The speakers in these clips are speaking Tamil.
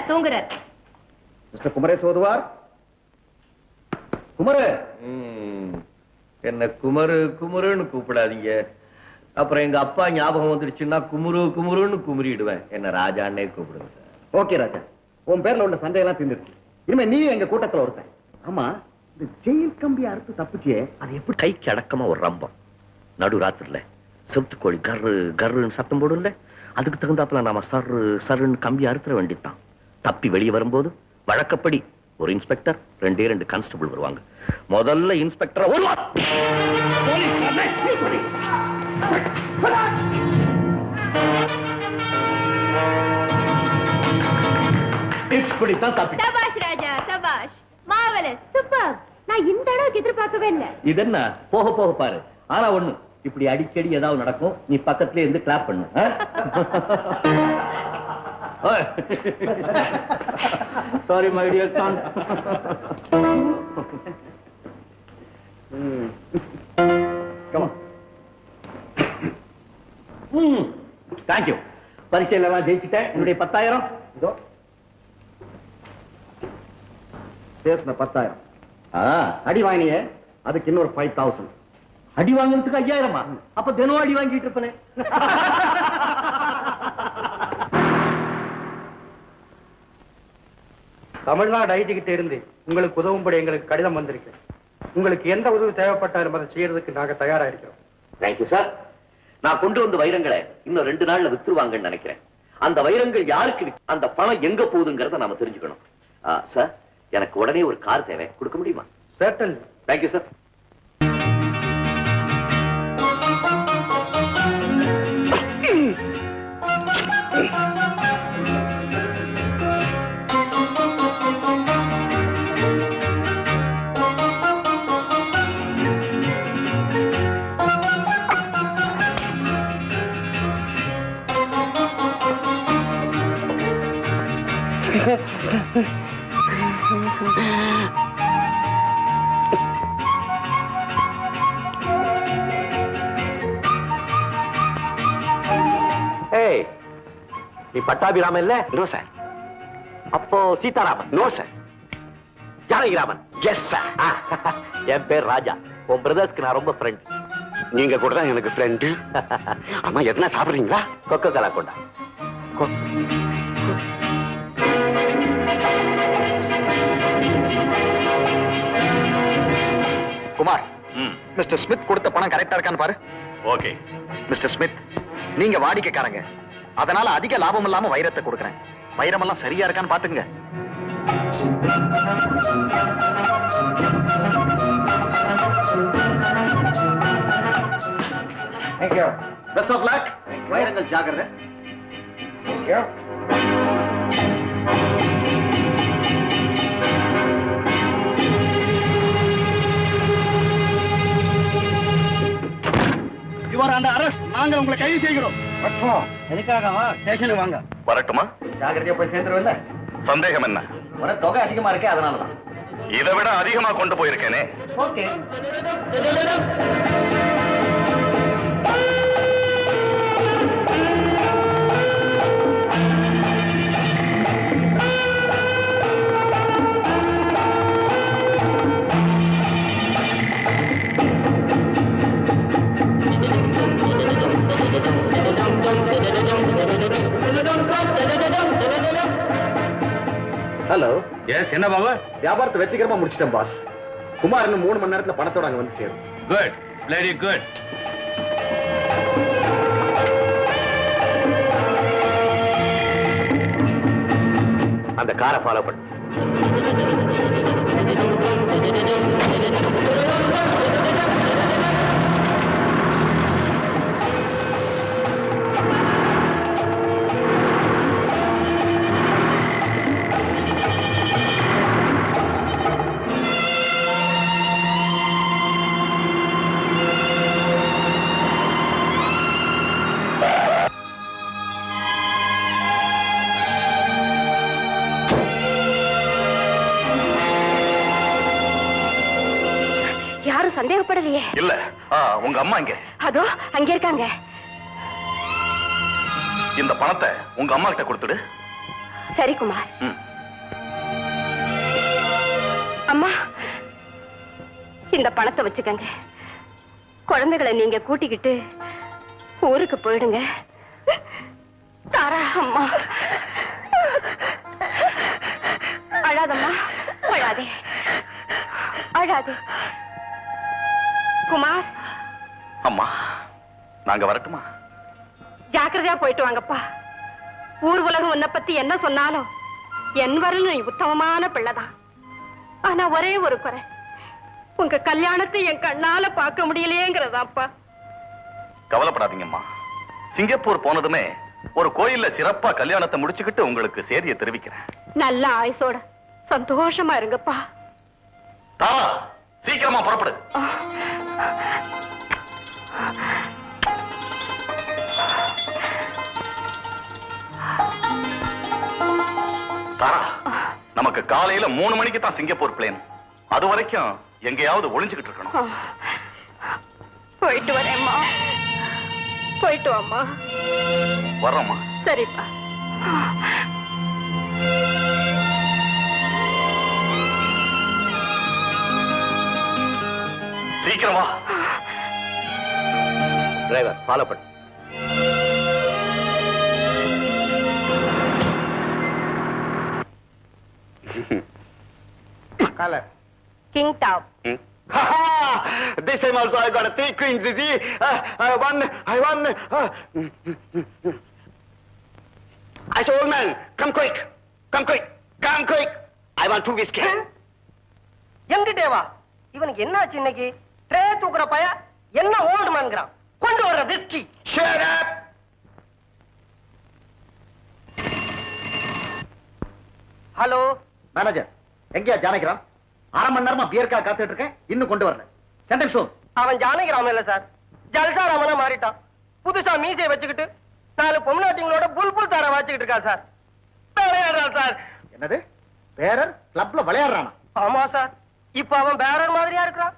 தூங்குறார். மிஸ்டர் குமரேஷ் ஓதுவார். குமரு. என்ன குமரு குமருன்னு கூப்பிடாதீங்க. அப்புறம் எங்க அப்பா ஞாபகம் வந்துருச்சுன்னா குமுரு குமுருன்னு குமுறிடுவேன். என்ன ராஜான்னே கூப்பிடுங்க சார். ஓகே ராஜா, உன் பேர்ல உள்ள சந்தேகம் எல்லாம் தீர்ந்துருச்சு. இனிமே நீ எங்க கூட்டத்துல ஒருத்தன். ஆமா, இந்த ஜெயில் கம்பி அறுத்து தப்பிச்சியே, அது எப்படி? கைக்கு அடக்கமா ஒரு ரம்பம் நடு ராத்திரில செவுட்டு கோழி கர்ரு கர்ருன்னு சத்தம் போடும்ல, அதுக்கு தகுந்தாப்புல நாம சர்ரு சருன்னு கம்பி அறுத்துற வேண்டித்தான். தப்பி வெளியே வரும்போது வழக்கப்படி ஒரு இன்ஸ்பெக்டர், 2 கான்ஸ்டபிள் வருவாங்க. முதல்ல இன்ஸ்பெக்டர் வருவார். இப்படித்தான் தப்பி. சபாஷ் ராஜா, சபாஷ். Marvellous, super. நான் இந்த அளவுக்கு எதிர்பார்க்கவே இல்லை. இது என்ன, போக போக பாரு. ஆனா ஒண்ணு, இப்படி அடிக்கடி ஏதாவது நடக்கும், நீ பக்கத்துல இருந்து கிளாப் பண்ணு. Sorry my dear son. Thank you. பரீட்சையில எல்லாம் ஜெயிச்சுட்டேன். என்னுடைய 10,000 இதோ பேசின 10,000. அடி வாங்கினியே, அதுக்கு இன்னொரு 5,000. அடி வாங்கினதுக்கு 5,000-ஆ? அப்ப தினம் அடி வாங்கிட்டு இருப்பேனே. தமிழ்நாடு ஐஜிக்கிட்ட இருந்து உங்களுக்கு உதவும்படி எங்களுக்கு கடிதம் வந்திருக்கு. உங்களுக்கு எந்த உதவி தேவைப்பட்டாலும் அதை செய்யறதுக்கு நாங்க தயாரா இருக்கிறோம். Thank you sir. நான் கொண்டு வந்த வைரங்களை இன்னும் 2 நாள்ல வித்துருவாங்கன்னு நினைக்கிறேன். அந்த வைரங்கள் யாருக்கு, அந்த பணம் எங்க போகுதுங்கிறத நாம தெரிஞ்சுக்கணும். சார், எனக்கு உடனே ஒரு கார் தேவை, கொடுக்க முடியுமா? சர்டன். Thank you sir. நீ பட்டாபிராமன் இல்ல? No sir. அப்போ Seetharaman? No sir. Janakiraman? Yes sir. என் பேர் ராஜா. உன் பிரதர்ஸ்க்கு நான் ரொம்ப ஃப்ரெண்ட். நீங்க கூட தான் எனக்கு ஃப்ரெண்டு. ஆமா, எதனா சாப்பிடுறீங்களா? கொக்கோ கோலா கொண்டா. குமார், மிஸ்டர் ஸ்மித் கொடுத்த பணம் கரெக்டா இருக்கான்னு பாரு. ஓகே மிஸ்டர் ஸ்மித், நீங்க வாடிக்கைக்காரங்க, அதனால அதிக லாபம் இல்லாம வைரத்தை கொடுக்கறேன். வைரமெல்லாம் சரியா இருக்கான்னு பாத்துங்க. Thank you. Best of luck. வைரங்கள் ஜாக்கிரதை. Thank you. Your under arrest. நாங்க உங்களை கைது செய்கிறோம். எதுக்காகவா? ஸ்டேஷனுக்கு வாங்க. வரட்டுமா? ஜாக்கிரதையா போய் சேர்ந்துருவில்ல? சந்தேகம் என்ன? ஒரு தொகை அதிகமா இருக்கே, அதனாலதான். இதை விட அதிகமா கொண்டு போயிருக்கேனே. ஓகே. ஹலோ. எஸ், என்ன பாபு? வியாபாரத்தை வெற்றிகரமா முடிச்சிட்டேன் பாஸ். குமார் இன்னும் 3 மணி நேரத்துல பணத்தோட அங்க வந்து சேரும். Good, very good. அந்த காரை ஃபாலோ பண்ணு. சந்தேகப்படலையே. இல்ல, உங்க அம்மா இங்க. அதோ அங்க இருக்காங்க. இந்த பணத்தை உங்க அம்மா கிட்ட கொடுத்துடு. சரி குமார். ம். அம்மா, இந்த பணத்தை வச்சுக்கங்க. குழந்தைகளை நீங்க கூட்டிக்கிட்டு ஊருக்கு போயிடுங்க. தாரா அம்மா, அழாதம்மா, அழாதே, அழாதே. குமார், அம்மா நாங்க வரட்டுமா? ஜாக்கிரதையா போயிட்டு வாங்கப்பா. ஊர் உலகம் உன்னை பத்தி என்ன சொன்னாலும் என் வரலும் நீ உத்தமமான பிள்ளைதான். ஆனா ஒரே ஒரு குறை, உங்க கல்யாணத்தை என் கண்ணால பார்க்க முடியலையேங்கிறதாப்பா. கவலைப்படாதீங்கம்மா. சிங்கப்பூர் போனதுமே ஒரு கோயில்ல சிறப்பா கல்யாணத்தை முடிச்சுக்கிட்டு உங்களுக்கு செய்தியை தெரிவிக்கிறேன். நல்ல ஆயுசோட சந்தோஷமா இருங்கப்பா. தாரா, சீக்கிரமா புறப்படு. தாரா, நமக்கு காலையில 3 மணிக்கு தான் சிங்கப்பூர் பிளேன். அது வரைக்கும் எங்கேயாவது ஒளிஞ்சுக்கிட்டு இருக்கணும். போயிட்டு வரேம்மா. போயிட்டு வாம்மா. வர்றோம்மா. சரிப்பா. சீக்கிரம் வா. டிரைவர் ஃபாலோ பண்ணு. Colour king top. This time also I got a 3 queens, you see. I won. I said, old man, come quick. I want 2 whiskey. எங்கிட்டே வா. இவனுக்கு என்னாச்சு இன்னைக்கு? ட்ரே தூக்குற பைய என்ன ஓல்டு மேன்கிறான். கொண்டு வர்ற whisky. Shut up. Hello manager, எங்கயா ஜானகிராம்? 1/2 மணி நேரமா பியர்க்கா காத்துட்டு இருக்கேன், இன்னும் கொண்டு வரல. Sentence show. அவன் ஜானகிராமன் இல்ல சார், ஜல்சா ராமனா மாறிட்டான். புதுசா மீசையை வச்சுக்கிட்டு 4 பொம்னாட்டிங்களோட புல்புல் தார வாச்சிக்கிட்டு இருக்கான் சார். விளையாடுறான் சார். என்னது? பேரர் கிளப்ல விளையாடுறானா? ஆமா சார். இப்ப அவன் பேரர் மாதிரியா இருக்கிறான்.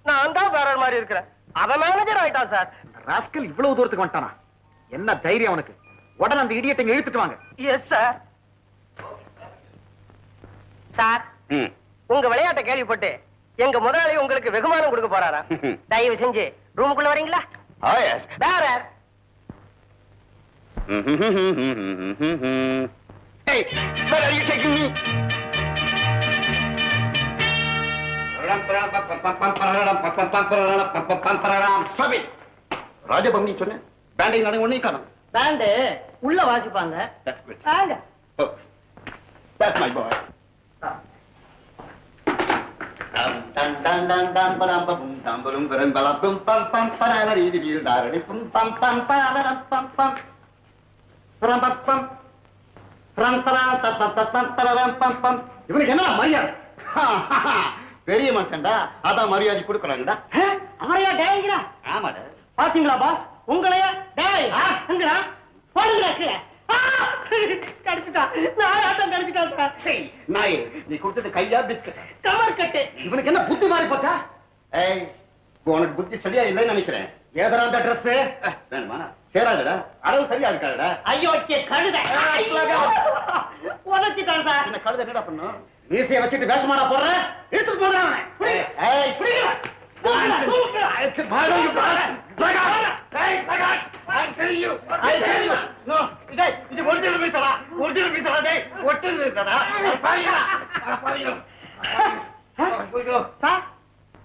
நான் தான் பேரர் மாதிரி இருக்கிறேன். அவன் மேனேஜர் ஆயிட்டான் சார். இந்த ராஸ்கல் இவ்வளவு தூரத்துக்கு வந்துட்டானா? என்ன தைரியம் அவனுக்கு? உடனே அந்த இடியட்டை இழுத்துட்டு வாங்க. Yes sir. சார், உங்க விளையாட்டை கேள்விப்பட்டு எங்க முதலாளி உங்களுக்கு வெகுமானம் கொடுக்க போறாரா? தயவு செஞ்சு ரூமுக்குள்ள வரீங்களா? Oh yes. Bearer. Hey, where are you taking me? Stop it. ராஜபம்னி சொன்ன பேண்டை நடை ஒண்ணே காணோம். பேண்ட் உள்ள வாசிப்பாங்க. வாங்க. Oh, that's my boy. இவனுக்கு என்ன மரியாதை? பெரிய மனுஷன்டா, அதான் மரியாதை கொடுக்கறாங்கடா. அவரையா டேய்ங்கடா? ஆமாடா. பாத்தீங்களா பாஸ், உங்களையா டேய் அங்கடா போடுங்கடா கீழே. கடிச்சிட்டா, நான் ஆட்டம் கடிச்சிட்டா சார். நாயே, நீ கொடுத்தது கையா பிஸ்கட்? கவர் கட்டு. இவனுக்கு என்ன புத்தி மாறி போச்சா? ஏய், உனக்கு புத்தி சரியா இல்லைன்னு நினைக்கிறேன். ஏதா அந்த ட்ரெஸ் வேணுமா? சேராதுடா, அளவு சரியா இருக்காதுடா. ஐயோ கழுத உதச்சிட்டான் சார். இந்த கழுதை என்னடா பண்ணும்? மீசையை வச்சுட்டு வேஷமாடா போடுற? எடுத்துட்டு போடுறான்.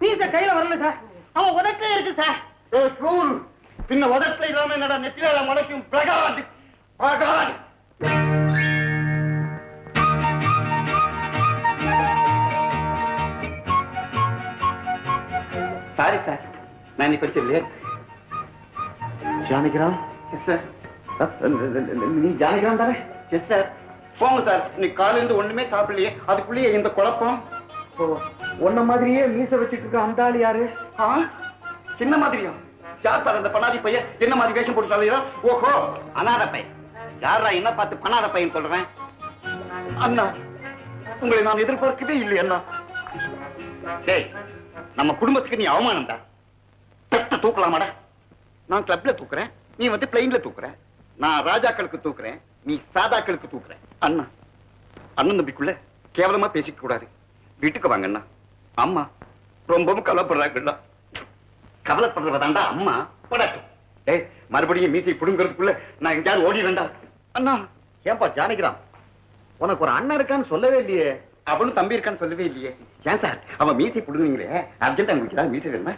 மீச கையில வரல சார், அவன் உதட்டே இருக்கு சார். பின்ன உதட்டை இல்லாம என்னடா நெத்தியில முளைக்கும்? பிரகாட் பிரகாட். சாரி சார், நான் கொஞ்சம் லேட். ஜானகிராம்? Yes sir. நீ ஜானகிராம் தானே? Yes sir. போங்க சார், நீ காலையிலிருந்து ஒண்ணுமே சாப்பிடலையே, அதுக்குள்ளேயே இந்த குழப்பம். ஒன்ன மாதிரியே மீச வச்சுட்டு இருக்க அந்த ஆள் யாரு? சின்ன மாதிரியா? யார் சார் அந்த பணாதி பையன்? என்ன மாதிரி வேஷம் போட்டு சொல்லுறா? ஓஹோ, அனாத பையன். யாரா என்ன பார்த்து பணாத பையன் சொல்றேன்? அண்ணா, உங்களை நான் எதிர்பார்க்கவே இல்லை அண்ணா. டேய், நம்ம குடும்பத்துக்கு நீ அவமானம்டா. பெத்த தூக்கலாமாடா? நான் கிளப்ல தூக்குறேன், நீ வந்து பிளைன்ல தூக்குற. நான் ராஜாக்களுக்கு தூக்குறேன், நீ சாதாக்களுக்கு தூக்குற. அண்ணா, அண்ணன் தம்பிக்குள்ள கேவலமா பேசிக்க கூடாது. வீட்டுக்கு வாங்கண்ணா. அம்மா ரொம்பவும் கவலைப்படுறாங்கண்ணா. கவலைப்படுறதாண்டா அம்மா படட்டும். ஏய், மறுபடியும் மீசை புடுங்கிறதுக்குள்ள நான் எங்கேயாவது ஓடிடுறேன்டா. அண்ணா. ஏன்பா ஜானகிராம், உனக்கு ஒரு அண்ணன் இருக்கான்னு சொல்லவே இல்லையே. அவனும் தம்பி இருக்கான்னு சொல்லவே இல்லையே. ஏன் சார் அவன் மீசை புடுங்குறீங்களே, அர்ஜென்டா உங்களுக்கு ஏதாவது மீசை வேணுமா?